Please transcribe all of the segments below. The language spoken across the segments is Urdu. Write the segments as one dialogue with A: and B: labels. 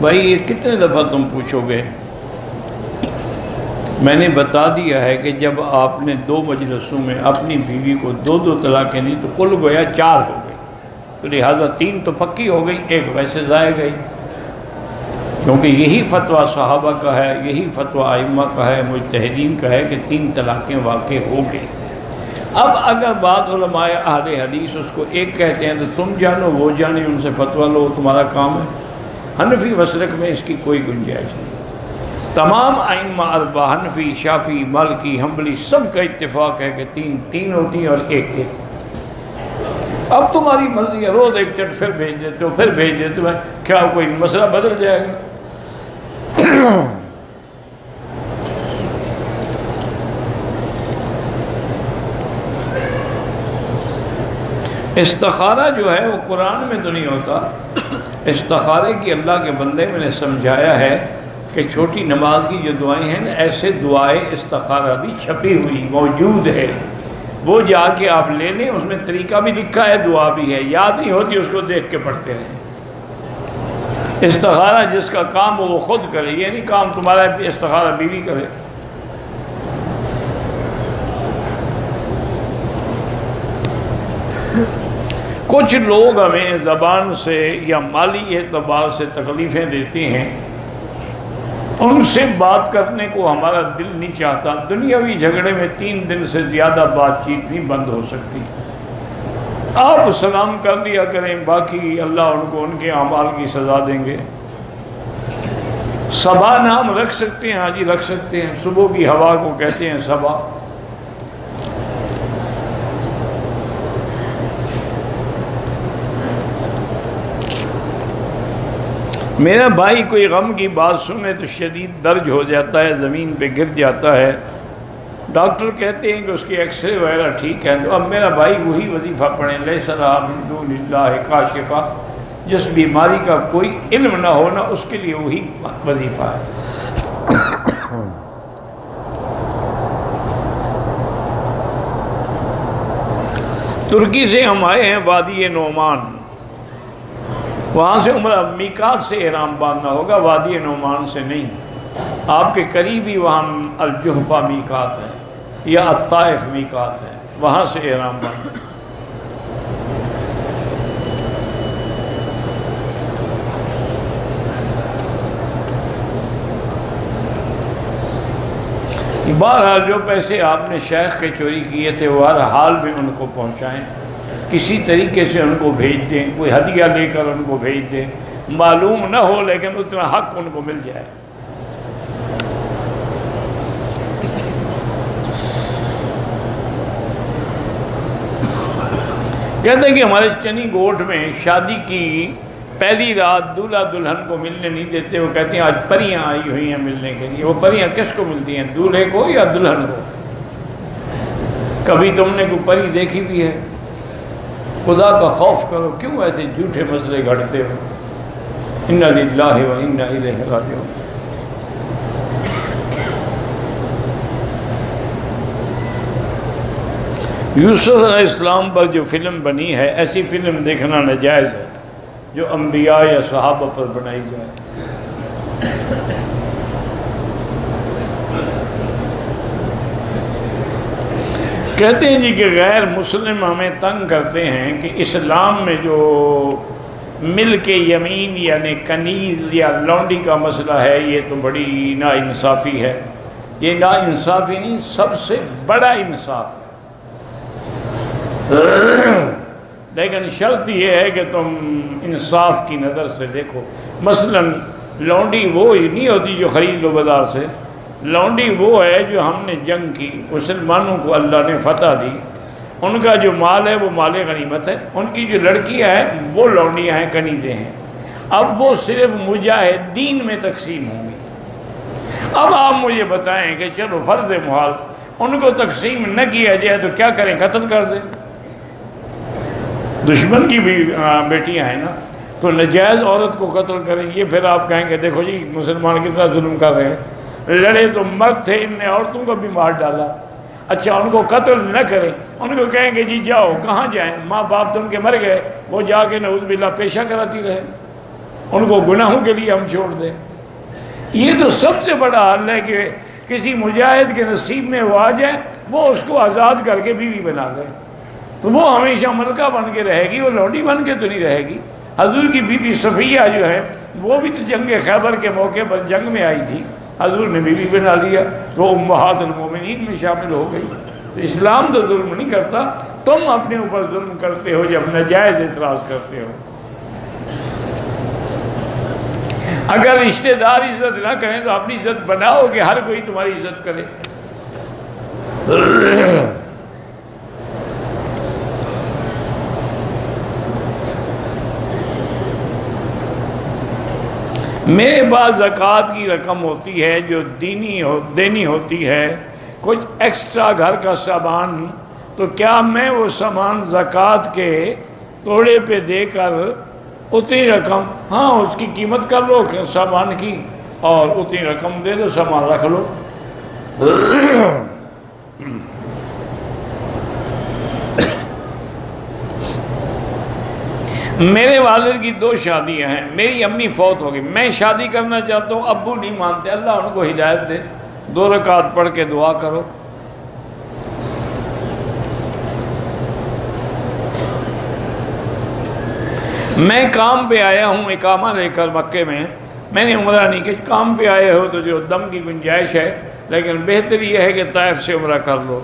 A: بھائی یہ کتنے دفعہ تم پوچھو گے؟ میں نے بتا دیا ہے کہ جب آپ نے 2 مجلسوں میں اپنی بیوی کو 2 طلاقیں دی تو کل گویا 4 ہو گئی، تو لہٰذا 3 تو پکی ہو گئی، 1 ویسے ضائع گئی، کیونکہ یہی فتویٰ صحابہ کا ہے، یہی فتویٰ ائمہ کا ہے، مجتہدین کا ہے کہ 3 طلاقیں واقع ہو گئی۔ اب اگر بعض علماء اہل حدیث اس کو 1 کہتے ہیں تو تم جانو وہ جانے، ان سے فتویٰ لو، تمہارا کام ہے۔ حنفی مسلک میں اس کی کوئی گنجائش نہیں۔ تمام ائمہ 4، حنفی، شافعی، مالکی، حنبلی، سب کا اتفاق ہے کہ 3 ہوتی ہیں اور 1۔ اب تمہاری مرضی ہے، روز 1 چٹ پھر بھیج دیتے ہو، پھر بھیج دیتے ہو، کیا کوئی مسئلہ بدل جائے گا؟ استخارہ جو ہے وہ قرآن میں تو نہیں ہوتا۔ استخارے کی اللہ کے بندے میں نے سمجھایا ہے کہ چھوٹی نماز کی جو دعائیں ہیں نا، ایسے دعائیں استخارہ بھی چھپی ہوئی موجود ہے، وہ جا کے آپ لے لیں، اس میں طریقہ بھی لکھا ہے، دعا بھی ہے، یاد نہیں ہوتی اس کو دیکھ کے پڑھتے رہیں۔ استخارہ جس کا کام وہ خود کرے، یہ نہیں کام تمہارا استخارہ بیوی کرے۔ کچھ لوگ ہمیں زبان سے یا مالی اعتبار سے تکلیفیں دیتے ہیں، ان سے بات کرنے کو ہمارا دل نہیں چاہتا۔ دنیاوی جھگڑے میں 3 دن سے زیادہ بات چیت نہیں بند ہو سکتی۔ آپ سلام کر لیا کریں، باقی اللہ ان کو ان کے اعمال کی سزا دیں گے۔ صبا نام رکھ سکتے ہیں، ہاں جی رکھ سکتے ہیں، صبح کی ہوا کو کہتے ہیں صبا۔ میرا بھائی کوئی غم کی بات سنے تو شدید درد ہو جاتا ہے، زمین پہ گر جاتا ہے، ڈاکٹر کہتے ہیں کہ اس کی ایکس رے وغیرہ ٹھیک ہے، تو اب میرا بھائی وہی وظیفہ پڑھیں، لیس لہا من دون اللہ کاشفہ، جس بیماری کا کوئی علم نہ ہونا اس کے لیے وہی وظیفہ ہے۔ ترکی سے ہم آئے ہیں وادی نعمان، وہاں سے عمرہ میقات سے احرام باندھنا ہوگا، وادی نعمان سے نہیں۔ آپ کے قریبی وہاں الجحفہ میقات ہے یا الطائف میقات ہے، وہاں سے احرام باندھنا۔ بہرحال جو پیسے آپ نے شیخ کے چوری کیے تھے وہ ہر حال میں ان کو پہنچائیں، کسی طریقے سے ان کو بھیج دیں، کوئی ہدیہ لے کر ان کو بھیج دیں، معلوم نہ ہو لیکن اتنا حق ان کو مل جائے۔ کہتے ہیں کہ ہمارے چنی گوٹھ میں شادی کی پہلی رات دولہا دلہن کو ملنے نہیں دیتے، وہ کہتے ہیں آج پریاں آئی ہوئی ہیں ملنے کے لیے۔ وہ پریاں کس کو ملتی ہیں، دولہے کو یا دلہن کو؟ کبھی تم نے کوئی پری دیکھی بھی ہے؟ خدا کا خوف کرو، کیوں ایسے جھوٹے مسئلے گھڑتے ہو؟ انا للہ و انا الیہ راجعون۔ یوسف علیہ السلام پر جو فلم بنی ہے، ایسی فلم دیکھنا ناجائز ہے جو انبیاء یا صحابہ پر بنائی جائے۔ کہتے ہیں جی کہ غیر مسلم ہمیں تنگ کرتے ہیں کہ اسلام میں جو ملک یمین یعنی کنیز یا لونڈی کا مسئلہ ہے، یہ تو بڑی ناانصافی ہے۔ یہ ناانصافی نہیں، سب سے بڑا انصاف ہے، لیکن شرط یہ ہے کہ تم انصاف کی نظر سے دیکھو۔ مثلا لونڈی وہ نہیں ہوتی جو خرید لو بازار سے، لونڈی وہ ہے جو ہم نے جنگ کی، مسلمانوں کو اللہ نے فتح دی، ان کا جو مال ہے وہ مال غنیمت ہے، ان کی جو لڑکیاں ہیں وہ لونڈیاں ہیں، کنیزیں ہیں۔ اب وہ صرف مجاہدین میں تقسیم ہوں گی۔ اب آپ مجھے بتائیں کہ چلو فرض محال ان کو تقسیم نہ کیا جائے تو کیا کریں، قتل کر دیں؟ دشمن کی بھی بیٹیاں ہیں نا، تو نجائز عورت کو قتل کریں، یہ پھر آپ کہیں گے دیکھو جی مسلمان کتنا ظلم کر رہے ہیں، لڑے تو مرد تھے، ان نے عورتوں کو بھی مار ڈالا۔ اچھا ان کو قتل نہ کریں، ان کو کہیں گے جی جاؤ، کہاں جائیں، ماں باپ تو ان کے مر گئے، وہ جا کے نعوذ باللہ پیشہ کراتی رہے۔ ان کو گناہوں کے لیے ہم چھوڑ دیں؟ یہ تو سب سے بڑا حل ہے کہ کسی مجاہد کے نصیب میں وہ آ جائے، وہ اس کو آزاد کر کے بیوی بنا لے، تو وہ ہمیشہ ملکہ بن کے رہے گی، وہ لونڈی بن کے تو نہیں رہے گی۔ حضور کی بیوی صفیہ جو ہے وہ بھی تو جنگ خیبر کے موقع پر جنگ میں آئی تھی، حضور نے بیوی بنا لیا، وہ امہات المومنین میں شامل ہو گئی۔ تو اسلام تو ظلم نہیں کرتا، تم اپنے اوپر ظلم کرتے ہو جب ناجائز اعتراض کرتے ہو۔ اگر رشتہ دار عزت نہ کریں تو اپنی عزت بناؤ کہ ہر کوئی تمہاری عزت کرے۔ میرے پاس زکوٰۃ کی رقم ہوتی ہے جو دینی ہوتی ہے، کچھ ایکسٹرا گھر کا سامان، تو کیا میں وہ سامان زکوٰۃ کے توڑے پہ دے کر اتنی رقم، ہاں اس کی قیمت کر لو سامان کی اور اتنی رقم دے دو، سامان رکھ لو۔ میرے والد کی 2 شادیاں ہیں، میری امی فوت ہو گئی، میں شادی کرنا چاہتا ہوں، ابو نہیں مانتے، اللہ ان کو ہدایت دے، 2 رکعت پڑھ کے دعا کرو۔ میں کام پہ آیا ہوں اقامہ لے کر مکے میں نے عمرہ نہیں کہ کام پہ آئے ہو تو جو دم کی گنجائش ہے، لیکن بہتر یہ ہے کہ طائف سے عمرہ کر لو۔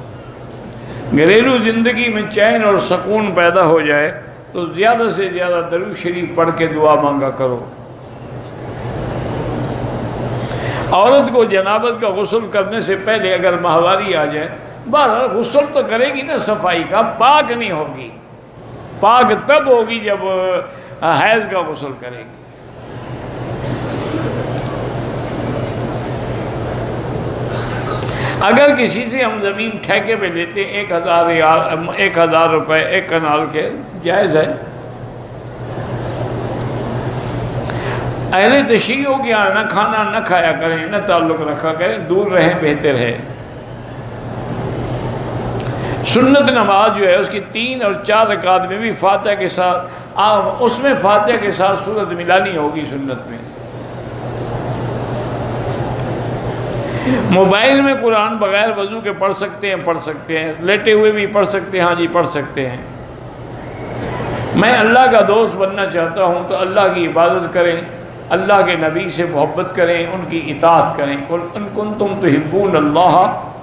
A: گھریلو زندگی میں چین اور سکون پیدا ہو جائے تو زیادہ سے زیادہ درود شریف پڑھ کے دعا مانگا کرو۔ عورت کو جنابت کا غسل کرنے سے پہلے اگر ماہواری آ جائے، بہرحال غسل تو کرے گی نا صفائی کا، پاک نہیں ہوگی، پاک تب ہوگی جب حیض کا غسل کرے گی۔ اگر کسی سے ہم زمین ٹھیکے پہ لیتے 1000 روپے 1 کنال کے، جائز ہے۔ اہل تشیعوں کے یہاں نہ کھانا نہ کھایا کریں، نہ تعلق رکھا کریں، دور رہیں، بہتر ہے۔ سنت نماز جو ہے اس کی 3 اور 4 رکعات میں بھی فاتحہ کے ساتھ، اس میں فاتحہ کے ساتھ سورت ملانی ہوگی سنت میں۔ موبائل میں قرآن بغیر وضو کے پڑھ سکتے ہیں، لیٹے ہوئے بھی پڑھ سکتے ہیں، ہاں جی پڑھ سکتے ہیں۔ میں اللہ کا دوست بننا چاہتا ہوں تو اللہ کی عبادت کریں، اللہ کے نبی سے محبت کریں، ان کی اطاعت کریں۔ قل ان کنتم تحبون اللہ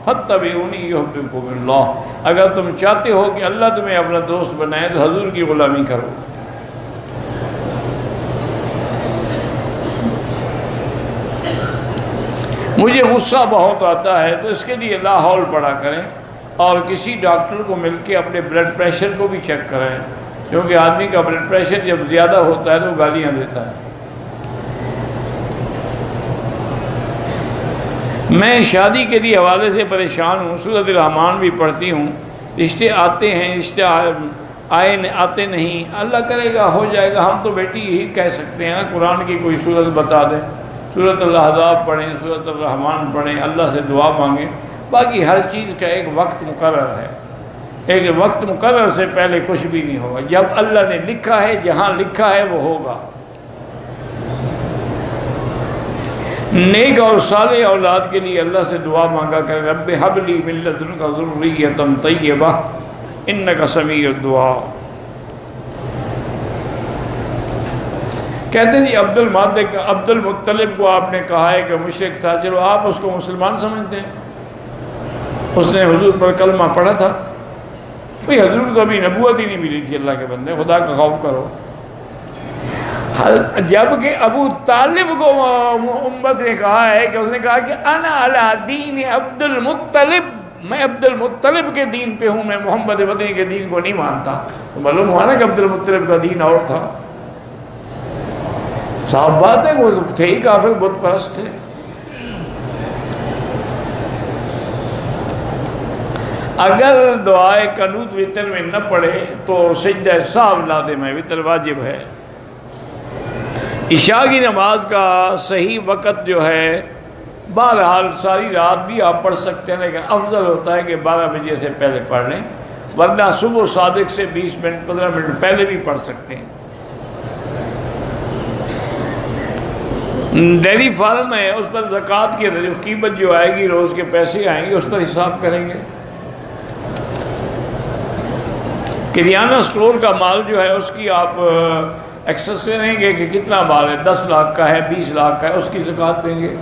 A: فاتبعونی یحببکم اللہ، اگر تم چاہتے ہو کہ اللہ تمہیں اپنا دوست بنائے تو حضور کی غلامی کرو۔ مجھے غصہ بہت آتا ہے تو اس کے لیے لا حول پڑھا کریں، اور کسی ڈاکٹر کو مل کے اپنے بلڈ پریشر کو بھی چیک کرائیں، کیونکہ آدمی کا بلڈ پریشر جب زیادہ ہوتا ہے تو گالیاں دیتا ہے۔ میں شادی کے لیے حوالے سے پریشان ہوں، سورۃ الرحمن بھی پڑھتی ہوں، رشتے آتے ہیں، رشتے آتے نہیں، اللہ کرے گا ہو جائے گا۔ ہم تو بیٹی ہی کہہ سکتے ہیں نا، قرآن کی کوئی سورت بتا دیں، سورۃ الاحزاب پڑھیں، سورۃ الرحمن پڑھیں، اللہ سے دعا مانگیں۔ باقی ہر چیز کا ایک وقت مقرر ہے، ایک وقت مقرر سے پہلے کچھ بھی نہیں ہوگا، جب اللہ نے لکھا ہے، جہاں لکھا ہے وہ ہوگا۔ نیک اور صالح اولاد کے لیے اللہ سے دعا مانگا کریں، رب ہب لی من لدنک ذریۃ طیبہ انک سمیع الدعاء۔ کہتے ہیں جی عبد المطلب کو آپ نے کہا ہے کہ مشرک تھا، چلو آپ اس کو مسلمان سمجھتے ہیں، اس نے حضور پر کلمہ پڑھا تھا، بھئی حضور کو ابھی نبوت ہی نہیں ملی تھی، اللہ کے بندے خدا کا خوف کرو۔ جبکہ ابو طالب کو امت نے کہا ہے کہ اس نے کہا کہ انا علی دین عبد المطلب، میں عبد المطلب کے دین پہ ہوں، میں محمد مدنی کے دین کو نہیں مانتا۔ تو معلوم ہوا نا کہ عبد المطلب کا دین اور تھا، صاف بات ہے، وہ تھے ہی کافر، بت پرست تھے۔ اگر دعائے قنوت وتر میں نہ پڑھے تو سجدہ سہو لازم ہے، وتر واجب ہے۔ عشاء کی نماز کا صحیح وقت جو ہے، بہرحال ساری رات بھی آپ پڑھ سکتے ہیں، لیکن افضل ہوتا ہے کہ 12 بجے سے پہلے پڑھ لیں، ورنہ صبح صادق سے 20 منٹ 15 منٹ پہلے بھی پڑھ سکتے ہیں۔ ڈیری فارم ہے، اس پر زکوٰۃ کی قیمت جو آئے گی، روز کے پیسے آئیں گے، اس پر حساب کریں گے۔ کریانہ سٹور کا مال جو ہے اس کی آپ ایکسس کریں گے کہ کتنا مال ہے، 10 لاکھ کا ہے، 20 لاکھ کا ہے، اس کی زکوٰۃ دیں گے۔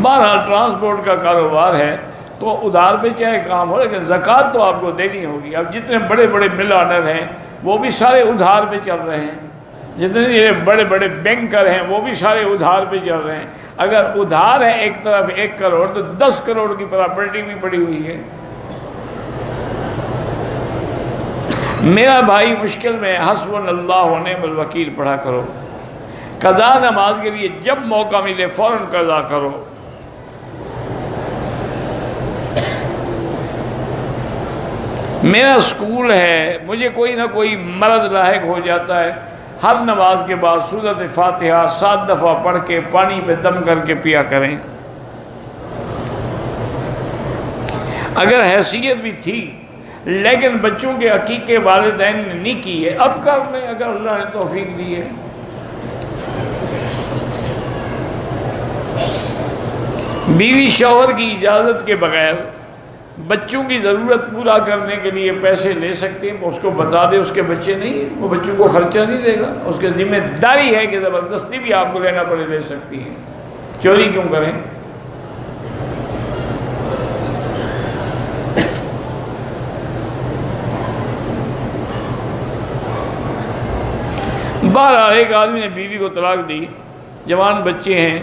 A: بہرحال ٹرانسپورٹ کا کاروبار ہے تو ادھار پہ چاہے کام ہو، لیکن زکوٰۃ تو آپ کو دینی ہوگی۔ اب جتنے بڑے بڑے مل آنر ہیں وہ بھی سارے ادھار پہ چل رہے ہیں، جتنے یہ بڑے بڑے بینکر ہیں وہ بھی سارے ادھار پہ چل رہے ہیں۔ اگر ادھار ہے ایک طرف 1 کروڑ تو 10 کروڑ کی پراپرٹی بھی پڑی ہوئی ہے۔ میرا بھائی مشکل میں حسبنا اللہ و نعم الوکیل پڑھا کرو، قضا نماز کے لیے جب موقع ملے فوراً قضا کرو۔ میرا سکول ہے، مجھے کوئی نہ کوئی مرض لاحق ہو جاتا ہے، ہر نماز کے بعد سورۃ فاتحہ 7 دفعہ پڑھ کے پانی پہ دم کر کے پیا کریں۔ اگر حیثیت بھی تھی لیکن بچوں کے عقیقے والدین نے نہیں کی ہے، اب کر لیں اگر اللہ نے توفیق دی ہے۔ بیوی شوہر کی اجازت کے بغیر بچوں کی ضرورت پورا کرنے کے لیے پیسے لے سکتے ہیں، اس کو بتا دے اس کے بچے نہیں ہیں، وہ بچوں کو خرچہ نہیں دے گا، اس کے ذمہ داری ہے کہ زبردستی بھی آپ کو لینا پڑے لے سکتی ہیں، چوری کیوں کریں؟ بہرحال ایک آدمی نے بیوی کو طلاق دی، جوان بچے ہیں،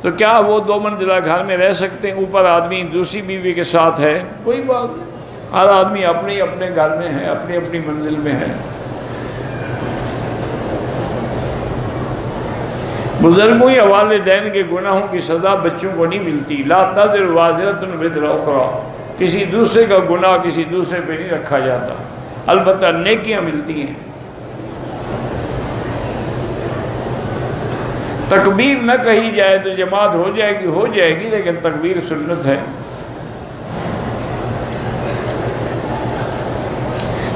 A: تو کیا وہ 2 منزلہ گھر میں رہ سکتے ہیں؟ اوپر آدمی دوسری بیوی کے ساتھ ہے، کوئی بات نہیں، ہر آدمی اپنے اپنے گھر میں ہے، اپنی اپنی منزل میں ہے۔ بزرگوں یا والدین کے گناہوں کی سزا بچوں کو نہیں ملتی۔ لا تزر وازرۃ وزر اخری، کسی دوسرے کا گناہ کسی دوسرے پہ نہیں رکھا جاتا، البتہ نیکیاں ملتی ہیں۔ تکبیر نہ کہی جائے تو جماعت ہو جائے گی، لیکن تکبیر سنت ہے۔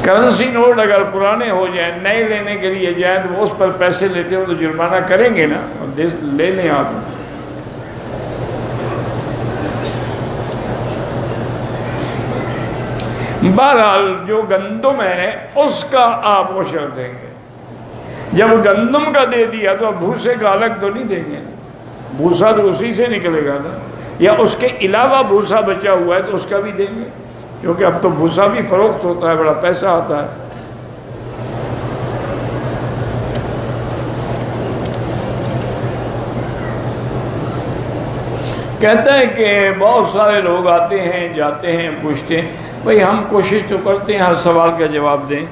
A: کرنسی نوٹ اگر پرانے ہو جائیں، نئے لینے کے لیے جائیں تو وہ اس پر پیسے لیتے ہو تو جرمانہ کریں گے نا، لے لیں آپ۔ بہرحال جو گندم ہے اس کا آپ عشر دیں گے۔ جب گندم کا دے دیا تو اب بھوسے کا الگ تو نہیں دیں گے، بھوسا تو اسی سے نکلے گا نا، یا اس کے علاوہ بھوسا بچا ہوا ہے تو اس کا بھی دیں گے، کیونکہ اب تو بھوسا بھی فروخت ہوتا ہے، بڑا پیسہ آتا ہے۔ کہتا ہے کہ بہت سارے لوگ آتے ہیں جاتے ہیں، پوچھتے ہیں، بھئی ہم کوشش تو کرتے ہیں ہر سوال کا جواب دیں،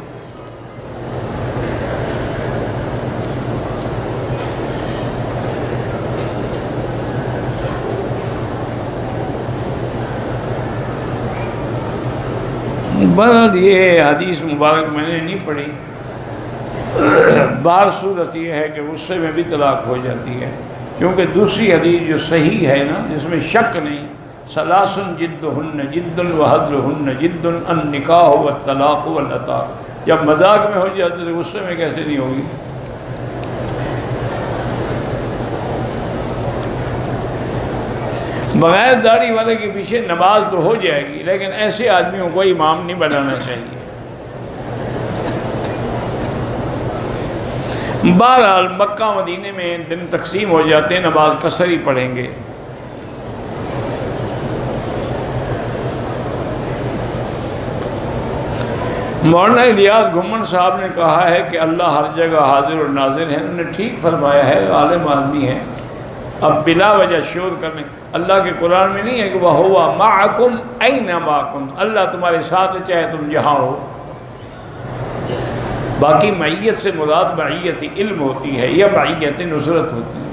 A: بہرحال یہ حدیث مبارک میں نے نہیں پڑھی۔ بار صورت یہ ہے کہ غصے میں بھی طلاق ہو جاتی ہے، کیونکہ دوسری حدیث جو صحیح ہے نا، جس میں شک نہیں، ثلاث جدہن جد وحدہن جد النکاح والطلاق والعتاق، جب مذاق میں ہو جاتے تو غصے میں کیسے نہیں ہوگی؟ بغیر داڑھی والے کے پیچھے نماز تو ہو جائے گی، لیکن ایسے آدمیوں کو امام نہیں بنانا چاہیے۔ بہرحال مکہ مدینے میں دن تقسیم ہو جاتے ہیں، نماز قصر ہی پڑھیں گے۔ مولانا الیاس گھمن صاحب نے کہا ہے کہ اللہ ہر جگہ حاضر اور ناظر ہے، انہوں نے ٹھیک فرمایا ہے، عالم آدمی ہے۔ اب بلا وجہ شور کرنے، اللہ کے قرآن میں نہیں ہے کہ وَهُوَ مَعَكُمْ أَيْنَمَا كُنْتُمْ، اللہ تمہارے ساتھ چاہے تم جہاں ہو۔ باقی معیت سے مراد معیت علم ہوتی ہے یا معیت نصرت ہوتی ہے۔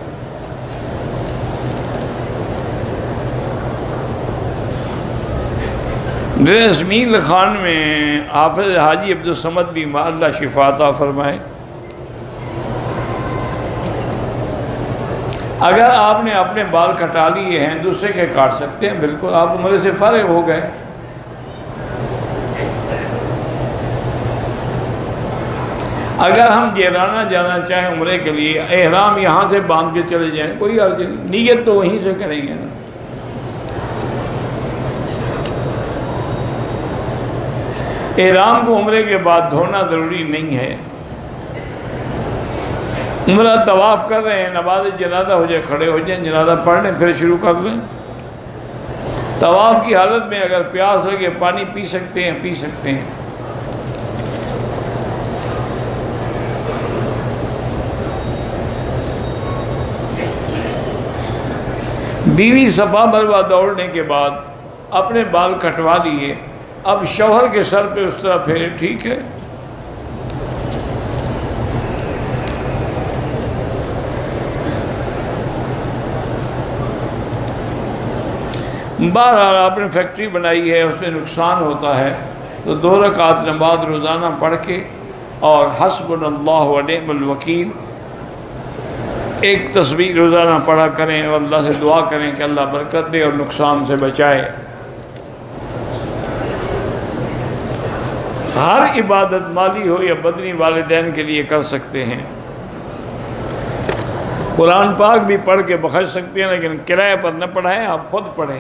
A: ڈیرہ اسمیل خان میں حافظ حاجی عبدالصمد بیمار، اللہ شفا عطا فرمائے، اگر آپ نے اپنے بال کٹا لیے ہیں دوسرے کے کاٹ سکتے ہیں، بالکل، آپ عمرے سے فارغ ہو گئے۔ اگر ہم جیرانہ جانا چاہیں عمرے کے لیے، احرام یہاں سے باندھ کے چلے جائیں، کوئی حرج نہیں، نیت تو وہیں سے کریں گے نا۔ احرام کو عمرے کے بعد دھونا ضروری نہیں ہے۔ عمرہ طواف کر رہے ہیں، نماز جنازہ ہو جائے کھڑے ہو جائیں، جنازہ پڑھ لیں پھر شروع کر لیں۔ طواف کی حالت میں اگر پیاس لگے پانی پی سکتے ہیں، پی سکتے ہیں۔ بیوی صفا مروہ دوڑنے کے بعد اپنے بال کٹوا لیے، اب شوہر کے سر پہ اس طرح پھیرے، ٹھیک ہے۔ بہرحال آپ نے فیکٹری بنائی ہے، اس میں نقصان ہوتا ہے، تو 2 رکعت نماز روزانہ پڑھ کے اور حسبنا اللہ و نعم الوکیل ایک تسبیح روزانہ پڑھا کریں، اور اللہ سے دعا کریں کہ اللہ برکت دے اور نقصان سے بچائے۔ ہر عبادت مالی ہو یا بدنی والدین کے لیے کر سکتے ہیں۔ قرآن پاک بھی پڑھ کے بخش سکتے ہیں، لیکن کرایہ پر نہ پڑھائیں، آپ خود پڑھیں۔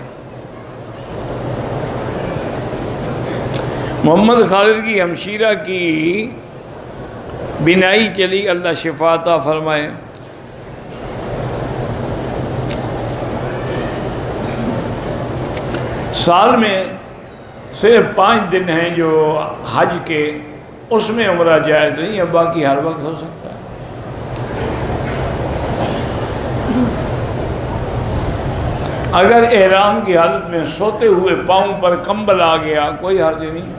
A: محمد خالد کی ہمشیرہ کی بینائی چلی، اللہ شفا عطا فرمائے۔ سال میں صرف 5 دن ہیں جو حج کے، اس میں عمرہ جائز نہیں ہے، باقی ہر وقت ہو سکتا ہے۔ اگر احرام کی حالت میں سوتے ہوئے پاؤں پر کمبل آ گیا، کوئی حرج نہیں۔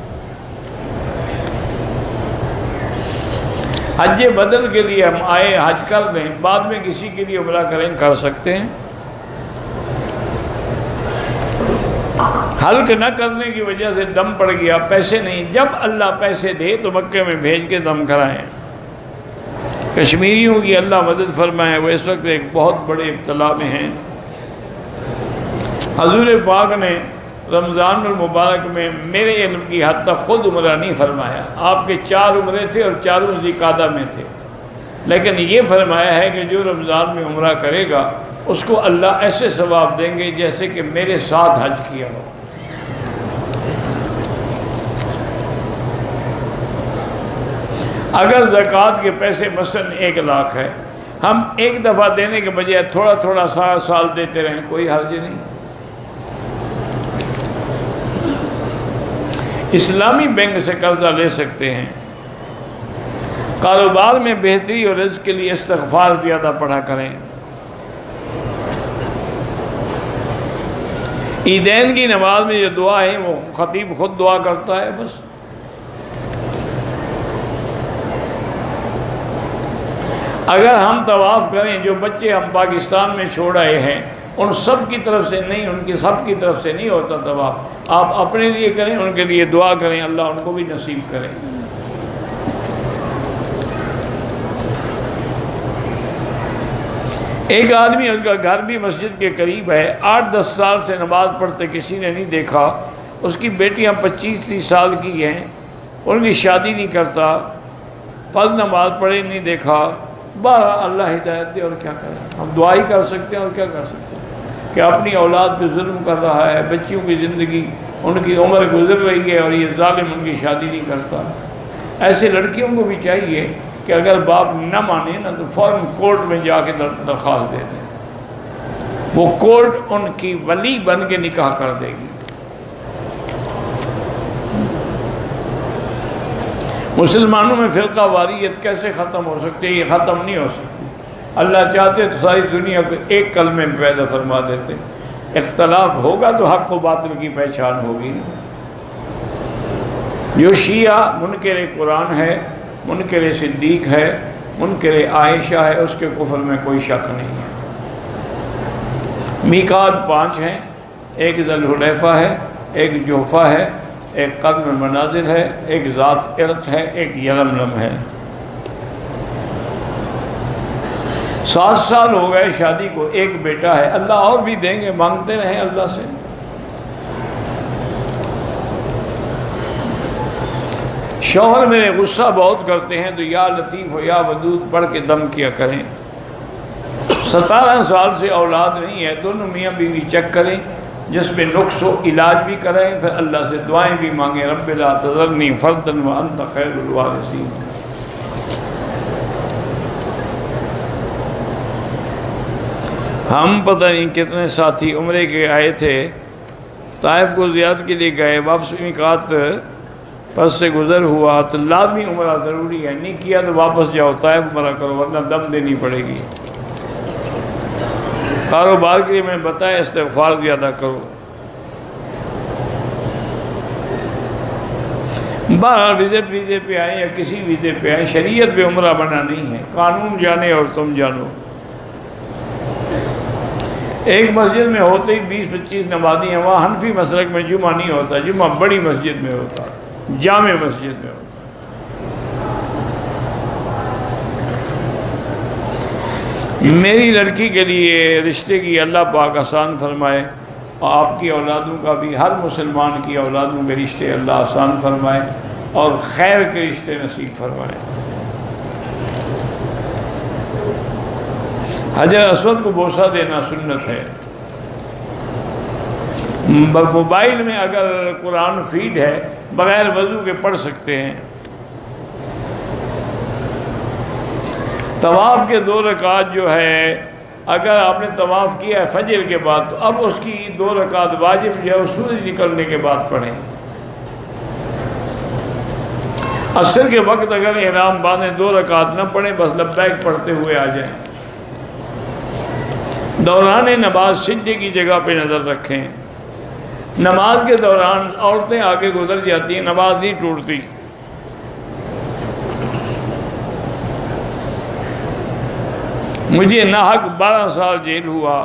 A: حج بدل کے لیے ہم آئے، حج کر دیں، بعد میں کسی کے لیے عمرہ کریں، کر سکتے ہیں۔ حلق نہ کرنے کی وجہ سے دم پڑ گیا، پیسے نہیں، جب اللہ پیسے دے تو مکے میں بھیج کے دم کرائیں۔ کشمیریوں کی اللہ مدد فرمائے، وہ اس وقت ایک بہت بڑے ابتلا میں ہیں۔ حضور پاک نے رمضان المبارک میں میرے علم کی حد تک خود عمرہ نہیں فرمایا، آپ کے 4 عمرے تھے اور 4 ذی القعدہ میں تھے، لیکن یہ فرمایا ہے کہ جو رمضان میں عمرہ کرے گا اس کو اللہ ایسے ثواب دیں گے جیسے کہ میرے ساتھ حج کیا ہو۔ اگر زکوٰۃ کے پیسے مثلاً 1 لاکھ ہے، ہم ایک دفعہ دینے کے بجائے تھوڑا تھوڑا سال دیتے رہیں، کوئی حرج نہیں۔ اسلامی بینک سے قرضہ لے سکتے ہیں۔ کاروبار میں بہتری اور رزق کے لیے استغفار زیادہ پڑھا کریں۔ عیدین کی نماز میں جو دعا ہے وہ خطیب خود دعا کرتا ہے، بس۔ اگر ہم طواف کریں، جو بچے ہم پاکستان میں چھوڑ آئے ہیں ان سب کی طرف سے نہیں، ان کی سب کی طرف سے نہیں ہوتا طواف، آپ اپنے لیے کریں، ان کے لیے دعا کریں، اللہ ان کو بھی نصیب کرے۔ ایک آدمی، اس کا گھر بھی مسجد کے قریب ہے، 8-10 سال سے نماز پڑھتے کسی نے نہیں دیکھا، اس کی بیٹیاں 25-30 سال کی ہیں، ان کی شادی نہیں کرتا، فرض نماز پڑھے نہیں دیکھا، بہرحال اللہ ہدایت دے، اور کیا کریں، ہم دعا ہی کر سکتے ہیں، اور کیا کر سکتے ہیں کہ اپنی اولاد پہ ظلم کر رہا ہے، بچیوں کی زندگی، ان کی عمر گزر رہی ہے اور یہ ظالم ان کی شادی نہیں کرتا۔ ایسے لڑکیوں کو بھی چاہیے کہ اگر باپ نہ مانے نا تو فوراً کورٹ میں جا کے درخواست دے دیں، وہ کورٹ ان کی ولی بن کے نکاح کر دے گی۔ مسلمانوں میں فرقہ واریت کیسے ختم ہو سکتی ہے؟ یہ ختم نہیں ہو سکتی۔ اللہ چاہتے تو ساری دنیا کو ایک کلمے میں پیدا فرما دیتے۔ اختلاف ہوگا تو حق و باطل کی پہچان ہوگی۔ جو شیعہ منکر قرآن ہے، منکر صدیق ہے، منکر عائشہ ہے، اس کے کفر میں کوئی شک نہیں ہے۔ میقات 5 ہیں، ایک ذی الحلیفہ ہے، ایک جحفہ ہے، ایک قرن المنازل ہے، ایک ذات ارق ہے، ایک یلملم ہے۔ 7 سال ہو گئے شادی کو، ایک بیٹا ہے، اللہ اور بھی دیں گے، مانگتے رہیں اللہ سے۔ شوہر میرے غصہ بہت کرتے ہیں تو یا لطیف و یا ودود پڑھ کے دم کیا کریں۔ 17 سال سے اولاد نہیں ہے، دونوں میاں بیوی چیک کریں، جس میں نقص ہو علاج بھی کریں، پھر اللہ سے دعائیں بھی مانگیں، رب لا تذرنی فردا وانت خیر الوارثین۔ ہم پتہ نہیں کتنے ساتھی عمرے کے آئے تھے، طائف کو زیارت کے لیے گئے، واپس میقات پس سے گزر ہوا تو لازمی عمرہ ضروری ہے، نہیں کیا تو واپس جاؤ طائف عمرہ کرو ورنہ دم دینی پڑے گی۔ کاروبار کے لیے میں نے بتایا استغفار زیادہ کرو۔ بہرحال وزٹ ویزے پہ آئیں یا کسی ویزے پہ آئیں، شریعت پہ عمرہ بنا نہیں ہے، قانون جانے اور تم جانو۔ ایک مسجد میں ہوتے ہی 20-25 نمازی ہیں، وہاں حنفی مسلک میں جمعہ نہیں ہوتا، جمعہ بڑی مسجد میں ہوتا، جامع مسجد میں ہوتا۔ میری لڑکی کے لیے رشتے کی اللہ پاک آسان فرمائے، اور آپ کی اولادوں کا بھی، ہر مسلمان کی اولادوں کے رشتے اللہ آسان فرمائے اور خیر کے رشتے نصیب فرمائے۔ حجر اسود کو بوسہ دینا سنت ہے۔ موبائل میں اگر قرآن فیڈ ہے بغیر وضو کے پڑھ سکتے ہیں۔ طواف کے 2 رکعت جو ہے، اگر آپ نے طواف کیا ہے فجر کے بعد تو اب اس کی 2 رکعت واجب جو ہے وہ سورج نکلنے کے بعد پڑھیں۔ عصر کے وقت اگر احرام باندھیں 2 رکعت نہ پڑھیں، بس لبیک پڑھتے ہوئے آ جائیں۔ دوران نماز سجدے کی جگہ پہ نظر رکھیں۔ نماز کے دوران عورتیں آگے گزر جاتی ہیں، نماز نہیں ٹوٹتی۔ مجھے ناحق 12 سال جیل ہوا،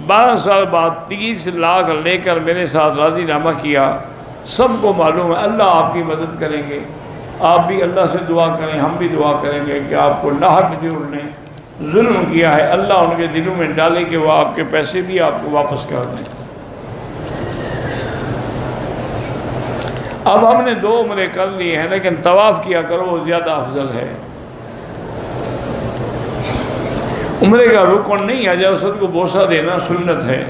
A: 12 سال بعد 30 لاکھ لے کر میرے ساتھ راضی نامہ کیا۔ سب کو معلوم ہے اللہ آپ کی مدد کریں گے، آپ بھی اللہ سے دعا کریں، ہم بھی دعا کریں گے کہ آپ کو ناحق جو انہوں نے ظلم کیا ہے اللہ ان کے دلوں میں ڈالے کہ وہ آپ کے پیسے بھی آپ کو واپس کر دیں۔ اب ہم نے 2 عمرے کر لیے ہیں، لیکن طواف کیا کرو وہ زیادہ افضل ہے۔ عمرے کا رکن نہیں، حجر اسود کو بوسہ دینا سنت ہے۔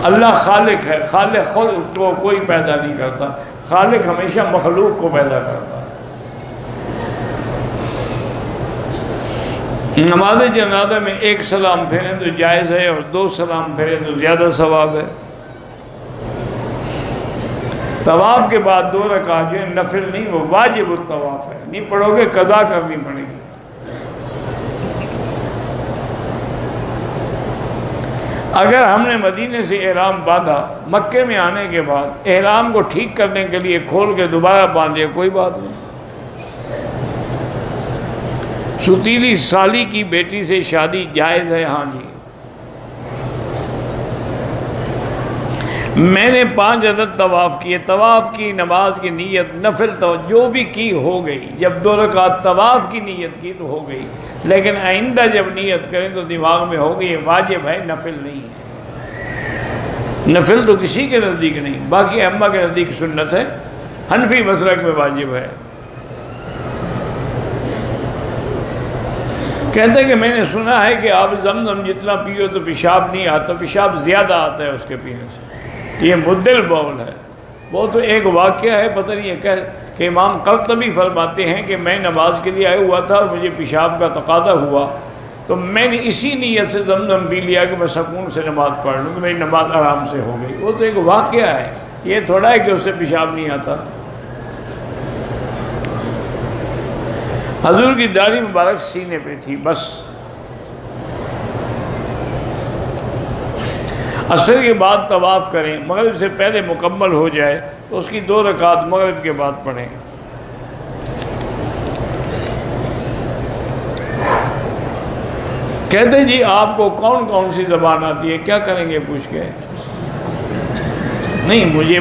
A: اللہ خالق ہے، خالق خود کو کوئی پیدا نہیں کرتا، خالق ہمیشہ مخلوق کو پیدا کرتا ہے۔ نماز جنازہ میں 1 سلام پھیریں تو جائز ہے، اور 2 سلام پھیریں تو زیادہ ثواب ہے۔ طواف کے بعد 2 رکعت جو ہے نفل نہیں، وہ واجب الطواف ہے، نہیں پڑھو گے قضا کرنی پڑے گی۔ اگر ہم نے مدینے سے احرام باندھا، مکے میں آنے کے بعد احرام کو ٹھیک کرنے کے لیے کھول کے دوبارہ باندھے کوئی بات نہیں۔ ستیلی سالی کی بیٹی سے شادی جائز ہے؟ ہاں جی۔ میں نے 5 عدد طواف کیے، طواف کی نماز کی نیت نفل جو بھی کی ہو گئی، جب 2 رکعت طواف کی نیت کی تو ہو گئی، لیکن آئندہ جب نیت کریں تو دماغ میں ہوگی یہ واجب ہے، نفل نہیں ہے۔ نفل تو کسی کے نزدیک نہیں، باقی ائمہ کے نزدیک سنت ہے، حنفی مسلک میں واجب ہے۔ کہتے ہیں کہ میں نے سنا ہے کہ آپ زمزم جتنا پیو تو پیشاب نہیں آتا، پیشاب زیادہ آتا ہے اس کے پینے سے، یہ مدل بول ہے۔ وہ تو ایک واقعہ ہے، پتہ نہیں ہے کہ امام قرطبی فرماتے ہیں کہ میں نماز کے لیے آیا ہوا تھا اور مجھے پیشاب کا تقاضا ہوا تو میں نے اسی نیت سے زمزم پی لیا کہ میں سکون سے نماز پڑھ لوں، کہ میری نماز آرام سے ہو گئی۔ وہ تو ایک واقعہ ہے، یہ تھوڑا ہے کہ اس سے پیشاب نہیں آتا۔ حضور کی داڑھی مبارک سینے پہ تھی بس۔ عصر کے بعد طواف کریں، مغرب سے پہلے مکمل ہو جائے تو اس کی 2 رکعت مغرب کے بعد پڑھیں۔ کہتے ہیں جی آپ کو کون کون سی زبان آتی ہے، کیا کریں گے پوچھ کے؟ نہیں، مجھے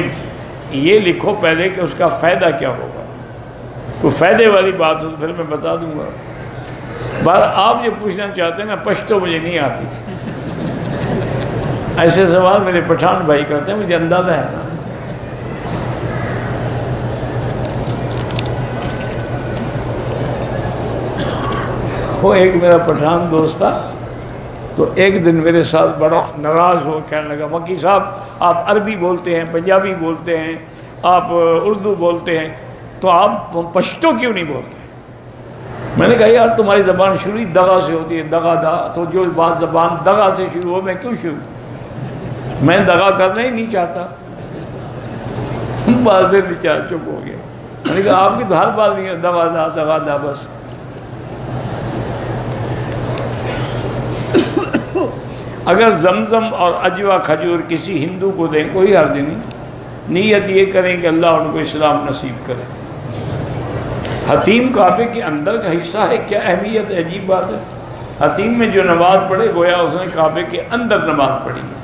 A: یہ لکھو پہلے کہ اس کا فائدہ کیا ہوگا، کوئی فائدے والی بات ہو تو پھر میں بتا دوں گا۔ بار آپ جو پوچھنا چاہتے ہیں نا، پشتو مجھے نہیں آتی، ایسے سوال میرے پٹھان بھائی کرتے ہیں، مجھے اندازہ ہے نا۔ وہ ایک میرا پٹھان دوست تھا، تو ایک دن میرے ساتھ بڑا ناراض ہو، کہنے لگا مکی صاحب آپ عربی بولتے ہیں، پنجابی بولتے ہیں، آپ اردو بولتے ہیں، تو آپ پشتو کیوں نہیں بولتے؟ میں نے کہا یار تمہاری زبان شروع ہی دغا سے ہوتی ہے، دغا دا، تو جو بات زبان دغا سے شروع ہو میں کیوں شروع؟ میں دغا کرنا ہی نہیں چاہتا۔ بعد میں بیچارہ چپ ہو گیا۔ میں نے کہا آپ کی تو ہر بات نہیں ہے دغا دا بس۔ اگر زمزم اور اجوا کھجور کسی ہندو کو دیں کوئی حرج نہیں، نیت یہ کریں کہ اللہ ان کو اسلام نصیب کرے۔ حتیم کعبے کے اندر کا حصہ ہے، کیا اہمیت ہے، عجیب بات ہے۔ حتیم میں جو نماز پڑھے گویا اس نے کعبے کے اندر نماز پڑھی ہے۔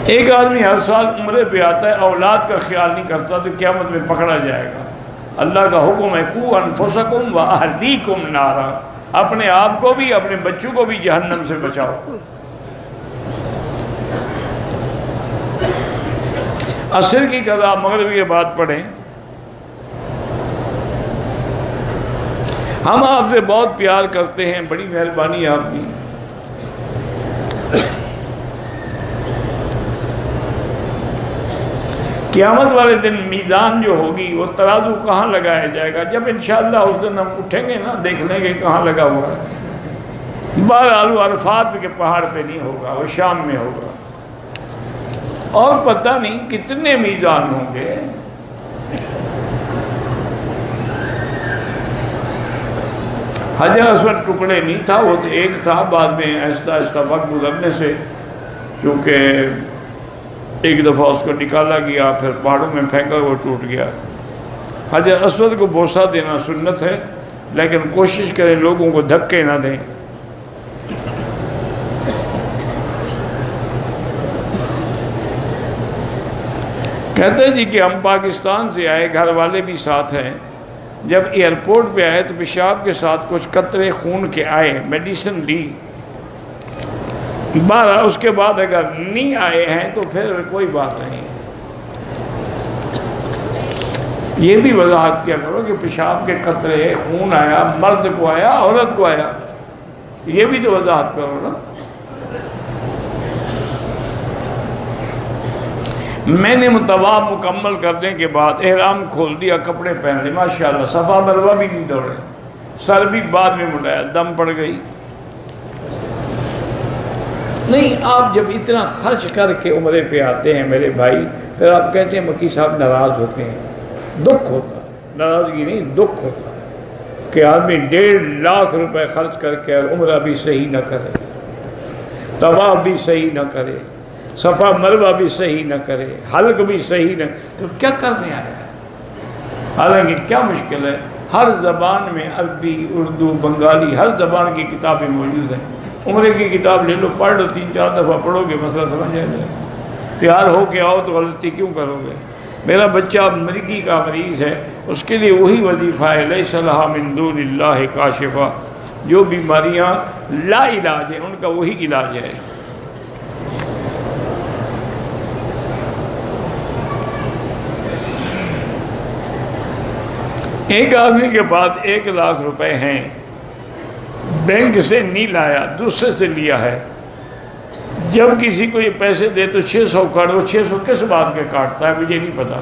A: ایک آدمی ہر سال عمرے پہ آتا ہے، اولاد کا خیال نہیں کرتا تو قیامت میں پکڑا جائے گا۔ اللہ کا حکم ہے قُوا أَنفُسَكُمْ وَأَهْلِيكُمْ نَارًا، اپنے آپ کو بھی اپنے بچوں کو بھی جہنم سے بچاؤ۔ عصر کی قضا مغرب کے بعد پڑھیں۔ ہم آپ سے بہت پیار کرتے ہیں، بڑی مہربانی آپ کی۔ قیامت والے دن میزان جو ہوگی وہ ترازو کہاں لگایا جائے گا؟ جب انشاءاللہ اس دن ہم اٹھیں گے نا، دیکھ لیں گے کہاں لگا ہوا ہے۔ بہرحال عرفات کے پہاڑ پہ نہیں ہوگا، وہ شام میں ہوگا، اور پتہ نہیں کتنے میزان ہوں گے۔ حجر اسود ٹکڑے نہیں تھا، وہ تو ایک تھا، بعد میں آہستہ آہستہ وقت گزرنے سے چونکہ ایک دفعہ اس کو نکالا گیا، پھر پہاڑوں میں پھینکا، وہ ٹوٹ گیا۔ حجر اسود کو بوسہ دینا سنت ہے، لیکن کوشش کریں لوگوں کو دھکے نہ دیں۔ کہتے ہیں جی کہ ہم پاکستان سے آئے، گھر والے بھی ساتھ ہیں، جب ایئرپورٹ پہ آئے تو پیشاب کے ساتھ کچھ قطرے خون کے آئے، میڈیسن لی، بارہ اس کے بعد اگر نہیں آئے ہیں تو پھر کوئی بات نہیں۔ یہ بھی وضاحت کیا کرو کہ پیشاب کے قطرے خون آیا، مرد کو آیا عورت کو آیا، یہ بھی تو وضاحت کرو نا۔ میں نے طواف مکمل کرنے کے بعد احرام کھول دیا، کپڑے پہن لے، ماشاءاللہ صفا مروہ بھی نہیں دوڑے، سر بھی بعد میں مڑایا، دم پڑ گئی۔ نہیں، آپ جب اتنا خرچ کر کے عمرے پہ آتے ہیں میرے بھائی، پھر آپ کہتے ہیں مکی صاحب ناراض ہوتے ہیں، دکھ ہوتا ہے، ناراضگی نہیں دکھ ہوتا ہے کہ آدمی 1.5 لاکھ روپے خرچ کر کے عمرہ بھی صحیح نہ کرے، طواف بھی صحیح نہ کرے، صفا مروہ بھی صحیح نہ کرے، حلق بھی صحیح نہ، تو کیا کرنے آیا ہے؟ حالانکہ کیا مشکل ہے، ہر زبان میں عربی، اردو، بنگالی، ہر زبان کی کتابیں موجود ہیں۔ عمرے کی کتاب لے لو، پڑھ لو، 3-4 دفعہ پڑھو گے مسئلہ سمجھ آ جائے۔ تیار ہو کے آؤ تو غلطی کیوں کرو گے؟ میرا بچہ مرگی کا مریض ہے، اس کے لیے وہی وظیفہ ہے، لیس لہا من دون اللہ کاشفہ، جو بیماریاں لا علاج ہیں ان کا وہی علاج ہے۔ ایک آدمی کے پاس 1 لاکھ روپے ہیں، بینک سے نہیں لایا، دوسرے سے لیا ہے، جب کسی کو یہ پیسے دے تو 600 کاٹ، وہ 600 کس بات کے کاٹتا ہے مجھے نہیں پتا۔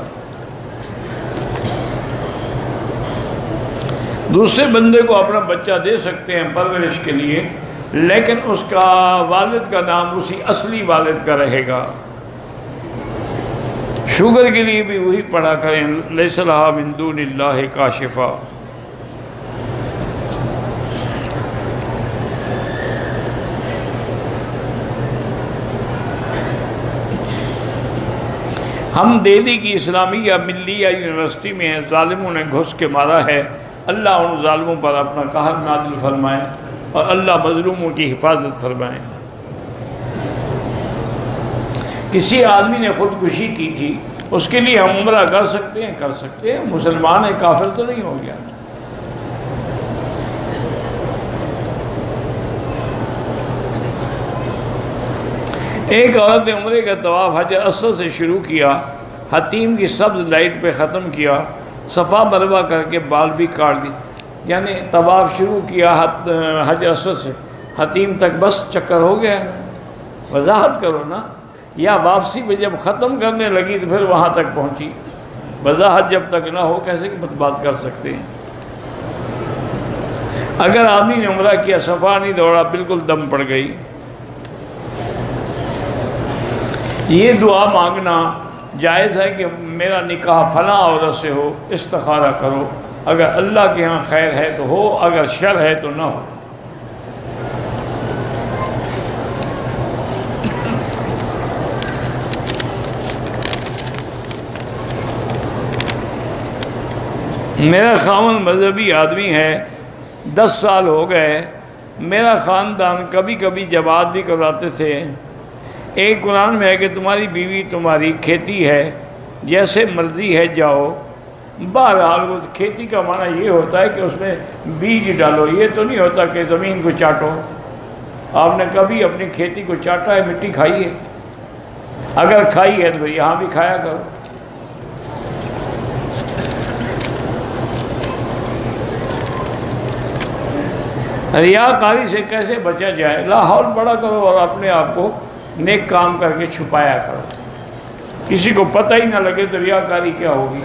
A: دوسرے بندے کو اپنا بچہ دے سکتے ہیں پرورش کے لیے، لیکن اس کا والد کا نام اسی اصلی والد کا رہے گا۔ شوگر کے لیے بھی وہی پڑھا کریں، لیس لہا من دون اللہ کاشفہ۔ ہم دہلی کی اسلامیہ ملیہ یونیورسٹی میں ہیں، ظالموں نے گھس کے مارا ہے، اللہ ان ظالموں پر اپنا قہر نازل فرمائے اور اللہ مظلوموں کی حفاظت فرمائے۔ کسی آدمی نے خودکشی کی تھی، اس کے لیے ہم عمرہ کر سکتے ہیں، مسلمان ہے، کافر تو نہیں ہو گیا۔ ایک عورت نے عمرے کا طواف حجر اسود سے شروع کیا، حتیم کی سبز لائٹ پہ ختم کیا، صفا مروہ کر کے بال بھی کاٹ دی، یعنی طواف شروع کیا حجر اسود سے، حتیم تک بس چکر ہو گیا نا، وضاحت کرو نا، یا واپسی پہ جب ختم کرنے لگی تو پھر وہاں تک پہنچی، وضاحت جب تک نہ ہو کیسے بات کر سکتے ہیں۔ اگر آدمی نے عمرہ کیا، صفا نہیں دوڑا، بالکل دم پڑ گئی، یہ دعا مانگنا جائز ہے کہ میرا نکاح فلاں عورت سے ہو، استخارہ کرو، اگر اللہ کے ہاں خیر ہے تو ہو، اگر شر ہے تو نہ ہو۔ میرا خاوند مذہبی آدمی ہے، 10 سال ہو گئے، میرا خاندان کبھی کبھی جماعت بھی کراتے تھے۔ ایک قرآن میں ہے کہ تمہاری بیوی تمہاری کھیتی ہے، جیسے مرضی ہے جاؤ۔ بہرحال وہ کھیتی کا معنی یہ ہوتا ہے کہ اس میں بیج ڈالو، یہ تو نہیں ہوتا کہ زمین کو چاٹو۔ آپ نے کبھی اپنی کھیتی کو چاٹا ہے، مٹی کھائی ہے؟ اگر کھائی ہے تو یہاں بھی کھایا کرو۔ ریاکاری سے کیسے بچا جائے؟ لا حول بڑا کرو اور اپنے آپ کو نیک کام کر کے چھپایا کرو، کسی کو پتہ ہی نہ لگے تو ریاکاری کیا ہوگی۔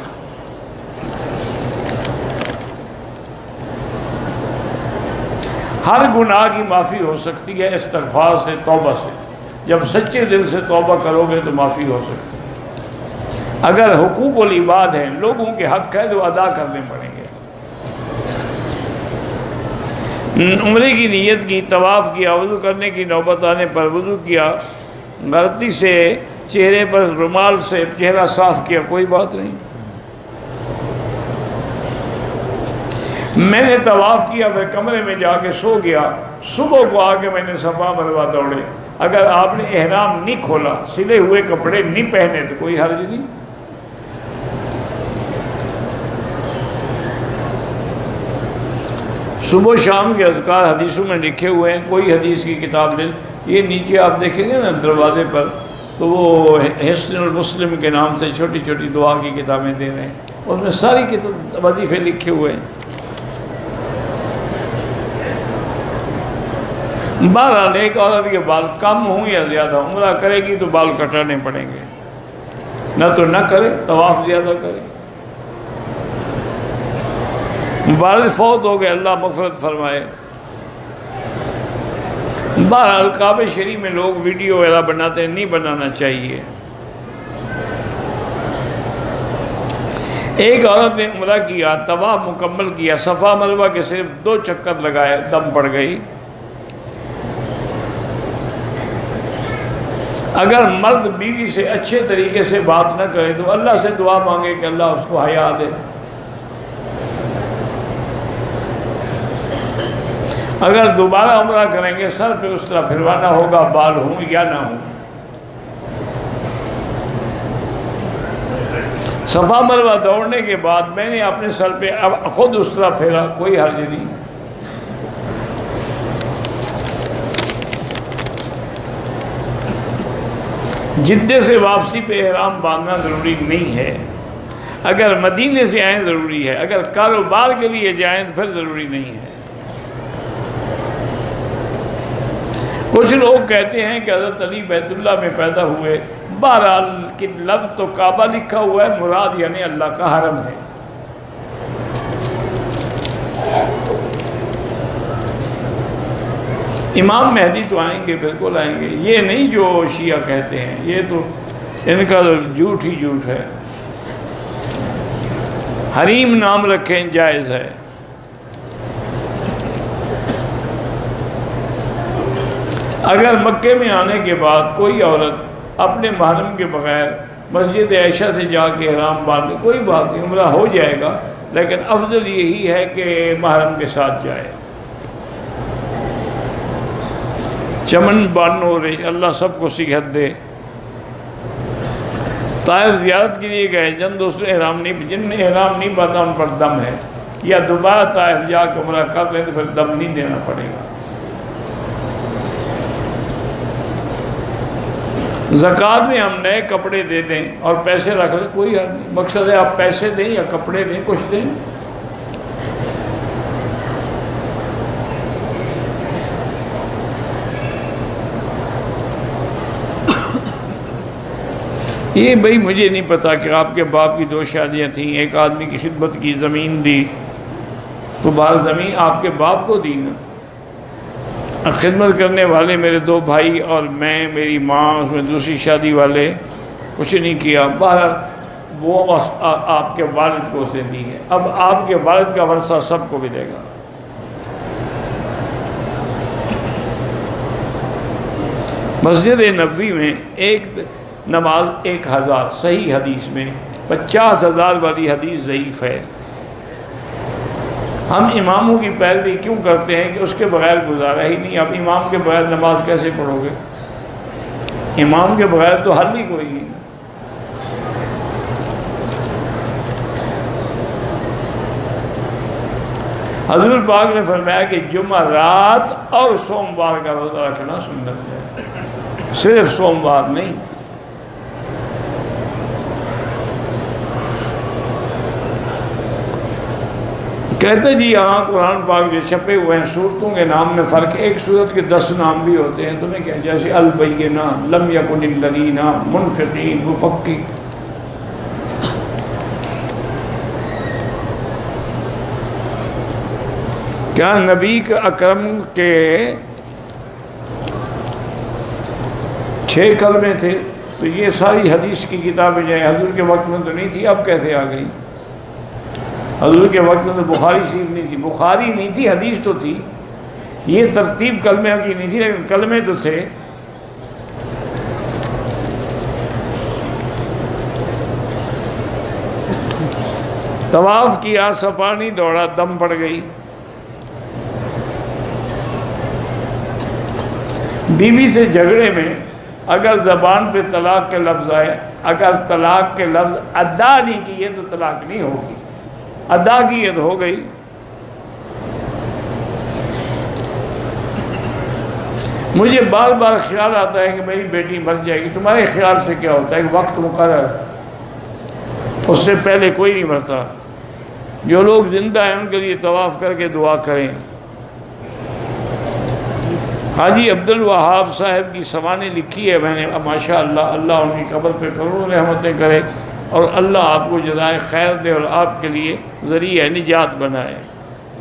A: ہر گناہ کی معافی ہو سکتی ہے استغفار سے، توبہ سے، جب سچے دل سے توبہ کرو گے تو معافی ہو سکتی ہے۔ اگر حقوق العباد ہیں، لوگوں کے حق ہے تو ادا کرنے پڑیں گے۔ عمرے کی نیت کی، طواف کیا، وضو کرنے کی نوبت آنے پر وضو کیا، غلطی سے چہرے پر رومال سے چہرہ صاف کیا، کوئی بات نہیں۔ میں نے طواف کیا، پھر کمرے میں جا کے سو گیا، صبح کو آ کے میں نے صفا مروہ دوڑے۔ اگر آپ نے احرام نہیں کھولا، سلے ہوئے کپڑے نہیں پہنے تو کوئی حرج نہیں۔ صبح شام کے اذکار حدیثوں میں لکھے ہوئے ہیں، کوئی حدیث کی کتاب لے، یہ نیچے آپ دیکھیں گے نا دروازے پر، تو وہ حسن المسلم کے نام سے چھوٹی چھوٹی دعا کی کتابیں دے رہے ہیں، اس میں ساری کتاب وظیفے لکھے ہوئے ہیں۔ بہرحال ایک عورت کے بال کم ہوں یا زیادہ، عمرہ کرے گی تو بال کٹانے پڑیں گے، نہ تو نہ کرے، طواف زیادہ کرے۔ والد فوت ہو گئے، اللہ مغفرت فرمائے۔ بہرحال کعبہ شریف میں لوگ ویڈیو وغیرہ بناتے ہیں، نہیں بنانا چاہیے۔ ایک عورت نے عمرہ کیا، طواف مکمل کیا، صفا مروہ کے صرف 2 چکر لگائے، دم پڑ گئی۔ اگر مرد بیوی سے اچھے طریقے سے بات نہ کرے تو اللہ سے دعا مانگے کہ اللہ اس کو حیا دے۔ اگر دوبارہ عمرہ کریں گے، سر پہ اس طرح پھروانا ہوگا، بال ہوں یا نہ ہوں۔ صفا مروہ دوڑنے کے بعد میں نے اپنے سر پہ خود اس طرح پھیرا، کوئی حرج نہیں۔ جدے سے واپسی پہ احرام باندھنا ضروری نہیں ہے، اگر مدینے سے آئیں ضروری ہے، اگر کاروبار کے لیے جائیں تو پھر ضروری نہیں ہے۔ کچھ لوگ کہتے ہیں کہ حضرت علی بیت اللہ میں پیدا ہوئے، بہرحال کہ لفظ تو کعبہ لکھا ہوا ہے، مراد یعنی اللہ کا حرم ہے۔ امام مہدی تو آئیں گے، بالکل آئیں گے، یہ نہیں جو شیعہ کہتے ہیں، یہ تو ان کا جھوٹ ہی جھوٹ ہے۔ حریم نام رکھیں جائز ہے۔ اگر مکے میں آنے کے بعد کوئی عورت اپنے محرم کے بغیر مسجد عائشہ سے جا کے احرام باندھے، کوئی بات نہیں، عمرہ ہو جائے گا، لیکن افضل یہی ہے کہ محرم کے ساتھ جائے۔ چمن بانو رہی، اللہ سب کو صحت دے۔ طائف زیارت کے لیے گئے، جن دوستوں جن نے احرام نہیں باندھا ان پر دم ہے، یا دوبارہ طائف جا کے عمرہ کر لیں تو پھر دم نہیں دینا پڑے گا۔ زکوٰۃ میں ہم نئے کپڑے دے دیں اور پیسے رکھ لیں، کوئی حرج نہیں، مقصد ہے آپ پیسے دیں یا کپڑے دیں، کچھ دیں۔ یہ بھائی مجھے نہیں پتا کہ آپ کے باپ کی 2 شادیاں تھیں، ایک آدمی کی خدمت کی، زمین دی، تو بار زمین آپ کے باپ کو دی نا، خدمت کرنے والے میرے 2 بھائی اور میں، میری ماں، اس میں دوسری شادی والے، کچھ نہیں کیا، باہر وہ آپ کے والد کو اسے دی ہے۔ اب آپ کے والد کا ورثہ سب کو ملے گا۔ مسجد نبوی میں ایک نماز 1000، صحیح حدیث میں 50,000 والی حدیث ضعیف ہے۔ ہم اماموں کی پیروی کیوں کرتے ہیں کہ اس کے بغیر گزارا ہی نہیں، اب امام کے بغیر نماز کیسے پڑھو گے؟ امام کے بغیر تو حل ہی کوئی نہیں۔ حضور پاک نے فرمایا کہ جمعرات اور سوموار کا روزہ رکھنا سنت ہے، صرف سوموار نہیں۔ کہتے جی یہاں قرآن پاک جو چھپے ہوئے ہیں صورتوں کے نام میں فرق، ایک صورت کے 10 نام بھی ہوتے ہیں، تمہیں کیا، جیسے البینہ، لم یکن الذین، منفقین، مفقی۔ کیا نبی اکرم کے 6 کلمے تھے؟ تو یہ ساری حدیث کی کتابیں جائیں، حضور کے وقت میں تو نہیں تھی، اب کیسے آ گئی؟ حضور کے وقت میں تو بخاری شریف نہیں تھی، بخاری نہیں تھی، حدیث تو تھی، یہ ترتیب کلمے کی نہیں تھی، لیکن کلمے تو تھے۔ طواف کیا، صفا نہیں دوڑا، دم پڑ گئی۔ بیوی سے جھگڑے میں اگر زبان پہ طلاق کے لفظ آئے، اگر طلاق کے لفظ ادا نہیں کیے تو طلاق نہیں ہوگی، ادا کی تو ہو گئی۔ مجھے بار بار خیال آتا ہے کہ میری بیٹی مر جائے گی، تمہارے خیال سے کیا ہوتا ہے؟ ایک وقت مقرر، اس سے پہلے کوئی نہیں مرتا۔ جو لوگ زندہ ہیں ان کے لیے طواف کر کے دعا کریں۔ حاجی عبدالوہاب صاحب کی سوانح لکھی ہے میں نے، ماشاءاللہ، اللہ ان کی قبر پہ کروڑوں رحمتیں کرے، اور اللہ آپ کو جزائے خیر دے اور آپ کے لیے ذریعہ نجات بنائے۔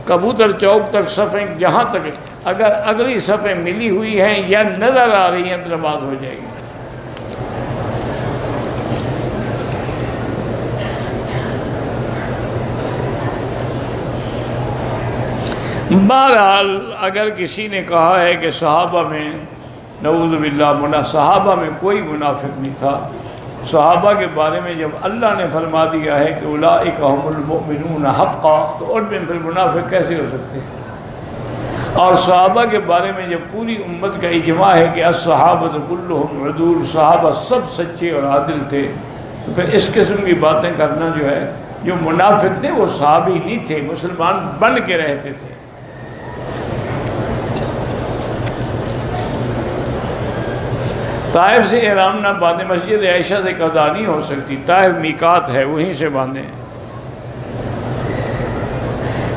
A: کبوتر چوک تک صفیں، جہاں تک اگر اگلی صفیں ملی ہوئی ہیں یا نظر آ رہی ہیں تو نماز ہو جائے گی۔ بہرحال اگر کسی نے کہا ہے کہ صحابہ میں، نعوذ باللہ، صحابہ میں کوئی منافق نہیں تھا، صحابہ کے بارے میں جب اللہ نے فرما دیا ہے کہ اولئک هم المؤمنون حقا، تو ان میں پھر منافق کیسے ہو سکتے ہیں؟ اور صحابہ کے بارے میں جب پوری امت کا اجماع ہے کہ الصحابۃ کلھم عدول، صحابہ سب سچے اور عادل تھے، تو پھر اس قسم کی باتیں کرنا جو ہے، جو منافق تھے وہ صحابی نہیں تھے، مسلمان بن کے رہتے تھے۔ طائف سے احرام نہ باندھے، مسجد عائشہ سے قضا نہیں ہو سکتی، طائف میقات ہے، وہیں سے باندھیں۔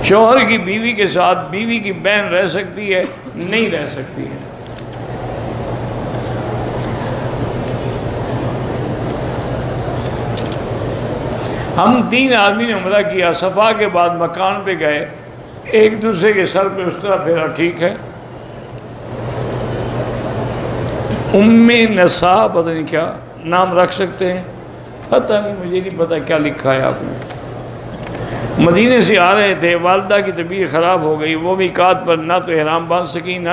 A: شوہر کی بیوی کے ساتھ بیوی کی بہن رہ سکتی ہے؟ نہیں رہ سکتی ہے۔ ہم 3 آدمی نے عمرہ کیا، صفا کے بعد مکان پہ گئے، ایک دوسرے کے سر پہ اس طرح پھیرا، ٹھیک ہے؟ ام نساء پتہ نہیں کیا نام رکھ سکتے ہیں، پتہ نہیں، مجھے نہیں پتہ کیا لکھا ہے آپ نے۔ مدینے سے آ رہے تھے، والدہ کی طبیعت خراب ہو گئی، وہ میقات پر نہ تو احرام باندھ سکی نہ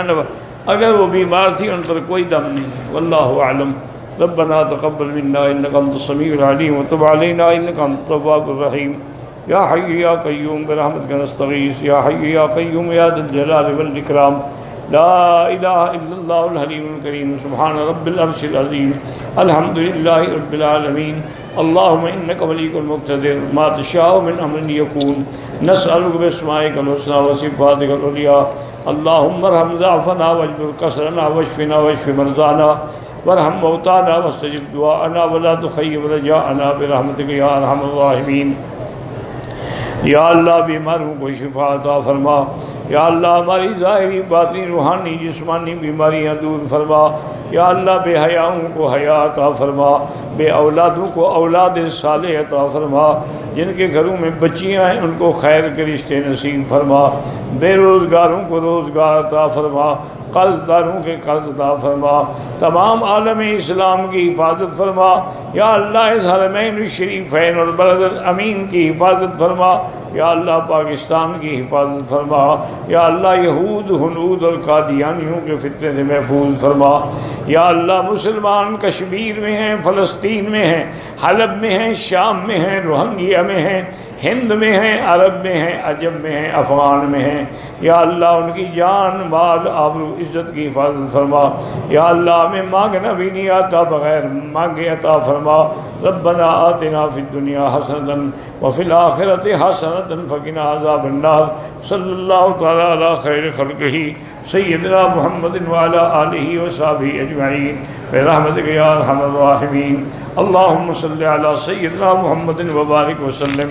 A: اگر وہ بیمار تھی ان پر کوئی دم نہیں ہے، واللہ اعلم۔ ربنا تقبل منا انک انت السمیع العلیم وتب علینا انک انت التواب الرحیم، یا حی یا قیوم برحمتک نستغیث، یا حی یا قیوم یا ذا الجلال والاکرام، لا الہ الا اللہ الحلیم الکریم سبحان رب العرش العظیم الحمد للہ رب العالمین اللہم انک ملیک مقتدر ما تشاء من امر یکون نسألک باسمائک الحسنی وصفاتک العلیٰ اللہم ارحم ضعفنا واجبر کسرنا واشفنا واشف مرضانا وارحم موتانا واستجب دعاءنا ولا تخیب رجاءنا برحمتک یا ارحم الراحمین۔ یا اللہ بیماروں کو شفا عطا فرما، یا اللہ ہماری ظاہری باطنی روحانی جسمانی بیماریاں دور فرما، یا اللہ بے حیاؤں کو حیا عطا فرما، بے اولادوں کو اولاد صالح عطا فرما، جن کے گھروں میں بچیاں ہیں ان کو خیر کے رشتے نصیب فرما، بے روزگاروں کو روزگار عطا فرما، قرض داروں کے قرض عطا فرما، تمام عالم اسلام کی حفاظت فرما، یا اللہ اس حرمین الشریفین اور بلد الامین کی حفاظت فرما، یا اللہ پاکستان کی حفاظت فرما، یا اللہ یہود ہنود اور قادیانیوں کے فتنے سے محفوظ فرما، یا اللہ مسلمان کشمیر میں ہیں، فلسطین میں ہیں، حلب میں ہیں، شام میں ہیں، روہنگیا میں ہیں، ہند میں ہیں، عرب میں ہیں، عجم میں ہیں، افغان میں ہیں، یا اللہ ان کی جان مال آبرو عزت کی حفاظت فرما، یا اللہ ہمیں مانگنا بھی نہیں آتا بغیر مانگے عطا فرما، ربنا آتنا فی الدنیا حسنۃ وفی الآخرۃ حسنۃ وقنا عذاب النار۔ صلی اللہ تعالی علی خیر خلقہ سیدنا محمد وعلی آلہ وصحبہ اجمعین برحمتک یا ارحم الراحمین۔ اللہم صلی علی سیدنا محمد وبارک وسلم۔